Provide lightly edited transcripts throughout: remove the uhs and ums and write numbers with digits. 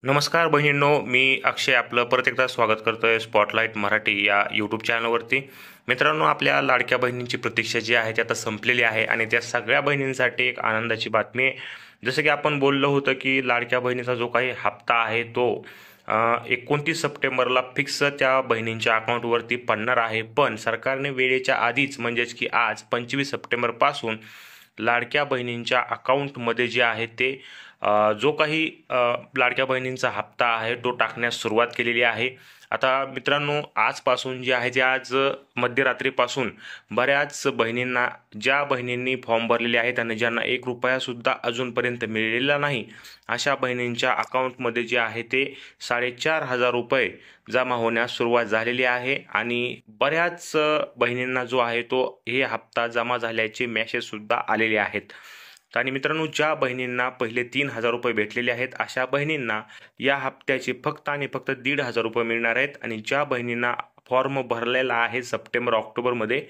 नमस्कार बहिणींनो, मी अक्षय आपलं परत एकदा स्वागत करतोय स्पॉटलाईट मराठी या यूट्यूब चॅनलवरती. मित्रांनो, आपल्या लाडक्या बहिणींची प्रतीक्षा जी आहे ती आता संपलेली आहे आणि त्या सगळ्या बहिणींसाठी एक आनंदाची बातमी आहे. जसं की आपण बोललो होतं की लाडक्या बहिणीचा जो काही हप्ता आहे तो 29 सप्टेंबरला फिक्स त्या बहिणींच्या अकाउंटवरती पडणार आहे. पण सरकारने वेळेच्या आधीच म्हणजेच की आज 25 सप्टेंबरपासून लाडक्या बहिणींच्या अकाउंटमध्ये जे आहे ते जो काही लाडक्या बहिणींचा हप्ता आहे तो टाकण्यास सुरुवात केलेली आहे. आता मित्रांनो, आजपासून जे आहे ते आज मध्यरात्रीपासून बऱ्याच बहिणींना, ज्या बहिणींनी फॉर्म भरलेले आहेत आणि ज्यांना ₹1 अजूनपर्यंत मिळालेला नाही, अशा बहिणींच्या अकाउंटमध्ये जे आहे ते ₹4,500 जमा होण्यास सुरुवात झालेली आहे. आणि बऱ्याच बहिणींना जो आहे तो हे हप्ता जमा झाल्याचे मेसेजसुद्धा आलेले आहेत. आणि मित्रांनो, ज्या बहिणींना पहिले ₹3,000 भेटलेले आहेत अशा बहिणींना या हप्त्याचे फक्त आणि फक्त ₹1,500 मिळणार आहेत. आणि ज्या बहिणींना फॉर्म भरलेला आहे सप्टेंबर ऑक्टोबरमध्ये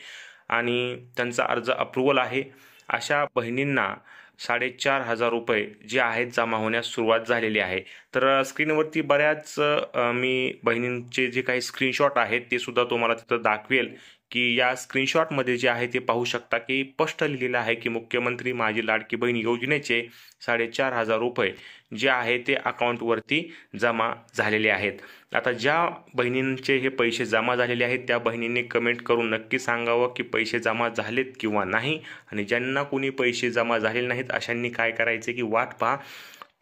आणि त्यांचा अर्ज अप्रूव्हल आहे, अशा बहिणींना ₹4,500 जे आहेत जमा होण्यास सुरुवात झालेली आहे. तर स्क्रीनवरती बऱ्याच मी बहिणींचे जे काही स्क्रीनशॉट आहेत ते सुद्धा तुम्हाला तिथं दाखवेल की या स्क्रीनशॉटमध्ये जे आहे ते पाहू शकता की स्पष्ट लिहिलेलं आहे की मुख्यमंत्री माझी लाडकी बहीण योजनेचे ₹4,500 जे आहे ते अकाउंटवरती जमा झालेले आहेत. आता ज्या बहिणींचे हे पैसे जमा झालेले आहेत त्या बहिणींनी कमेंट करून नक्की सांगावं की पैसे जमा झालेत किंवा नाही. आणि ज्यांना कोणी पैसे जमा झालेले नाहीत अशांनी काय करायचे की वाट पहा.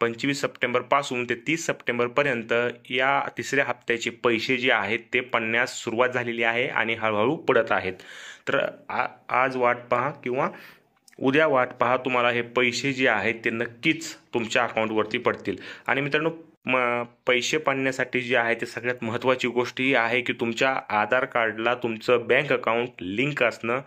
25 सप्टेंबरपासून ते 30 सप्टेंबरपर्यंत या तिसऱ्या हप्त्याचे पैसे जे आहेत ते पडण्यास सुरुवात झालेली आहे आणि हळूहळू पडत आहेत. तर आज वाट पहा किंवा उद्या वाट पहा, तुम्हाला हे पैसे जे आहेत ते नक्कीच तुमच्या अकाउंटवरती पडतील. आणि मित्रांनो, पैसे पडण्यासाठी जे आहे ते सगळ्यात महत्त्वाची गोष्ट ही आहे की तुमच्या आधार कार्डला तुमचं बँक अकाउंट लिंक असणं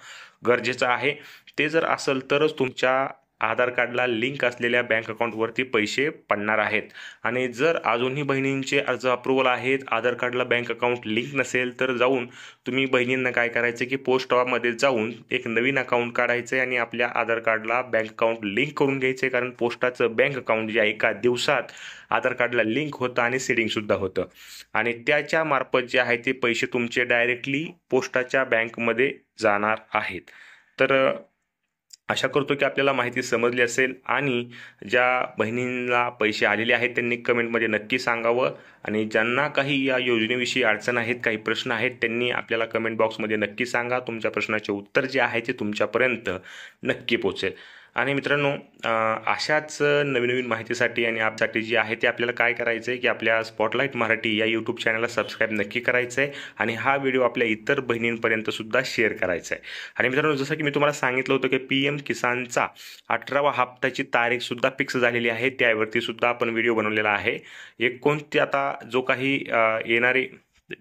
गरजेचं आहे. ते जर असेल तरच तुमच्या आधार कार्डला लिंक असलेल्या बँक अकाउंटवरती पैसे पडणार आहेत. आणि जर अजूनही बहिणींचे अर्ज अप्रूव्हल आहेत, आधार कार्डला बँक अकाउंट लिंक नसेल, तर जाऊन तुम्ही बहिणींना काय करायचं की पोस्टमध्ये जाऊन एक नवीन अकाउंट काढायचं आणि आपल्या आधार कार्डला बँक अकाउंट लिंक करून घ्यायचं. कारण पोस्टाचं बँक अकाउंट जे आहे एका दिवसात आधार कार्डला लिंक होतं आणि सेडिंगसुद्धा होतं. आणि त्याच्या मार्फत जे आहे ते पैसे तुमचे डायरेक्टली पोस्टाच्या बँकमध्ये जाणार आहेत. तर आशा करतो की आपल्याला माहिती समजली असेल. आणि ज्या बहिणींना पैसे आलेले आहेत त्यांनी कमेंटमध्ये नक्की सांगावं. आणि ज्यांना काही या योजनेविषयी अडचण आहेत, काही प्रश्न आहेत, त्यांनी आपल्याला कमेंट बॉक्समध्ये नक्की सांगा. तुमच्या प्रश्नाचे उत्तर जे आहे ते तुमच्यापर्यंत नक्की पोहोचेल. आणि मित्रांनो, अशाच नवीन नवीन माहितीसाठी आणि ॲपसाठी जी आहे ते आपल्याला काय करायचं आहे की आपल्या स्पॉटलाईट मराठी या यूट्यूब चॅनलला सबस्क्राईब नक्की करायचं आहे आणि हा व्हिडिओ आपल्या इतर बहिणींपर्यंतसुद्धा शेअर करायचा आहे. आणि मित्रांनो, जसं की मी तुम्हाला सांगितलं होतं की PM किसानचा 18वा हप्त्याची तारीखसुद्धा फिक्स झालेली आहे. त्यावरती सुद्धा आपण व्हिडिओ बनवलेला आहे. कोणती आता जो काही येणारी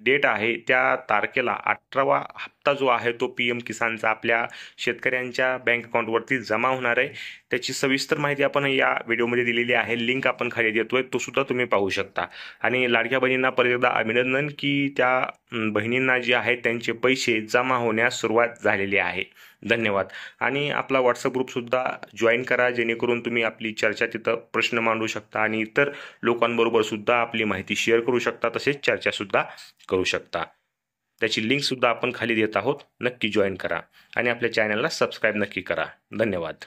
डेट आहे त्या तारखेला 18वा हप्ता जो आहे तो PM किसानचा आपल्या शेतकऱ्यांच्या बँक अकाउंटवरती जमा होणार आहे. त्याची सविस्तर माहिती आपण या व्हिडिओमध्ये दिलेली आहे. लिंक आपण खाली देतोय, तो सुद्धा तुम्ही पाहू शकता. आणि लाडक्या बहिणींना परत एकदा अभिनंदन की त्या बहिणींना जे आहेत त्यांचे पैसे जमा होण्यास सुरुवात झालेली आहे. धन्यवाद. आणि आपला व्हॉट्सअप ग्रुपसुद्धा जॉईन करा, जेणेकरून तुम्ही आपली चर्चा तिथं प्रश्न मांडू शकता आणि इतर लोकांबरोबर सुद्धा आपली माहिती शेअर करू शकता, तसेच चर्चासुद्धा करू शकता. त्याची लिंकसुद्धा आपण खाली देत आहोत. नक्की जॉईन करा आणि आपल्या चॅनलला सबस्क्राईब नक्की करा. धन्यवाद.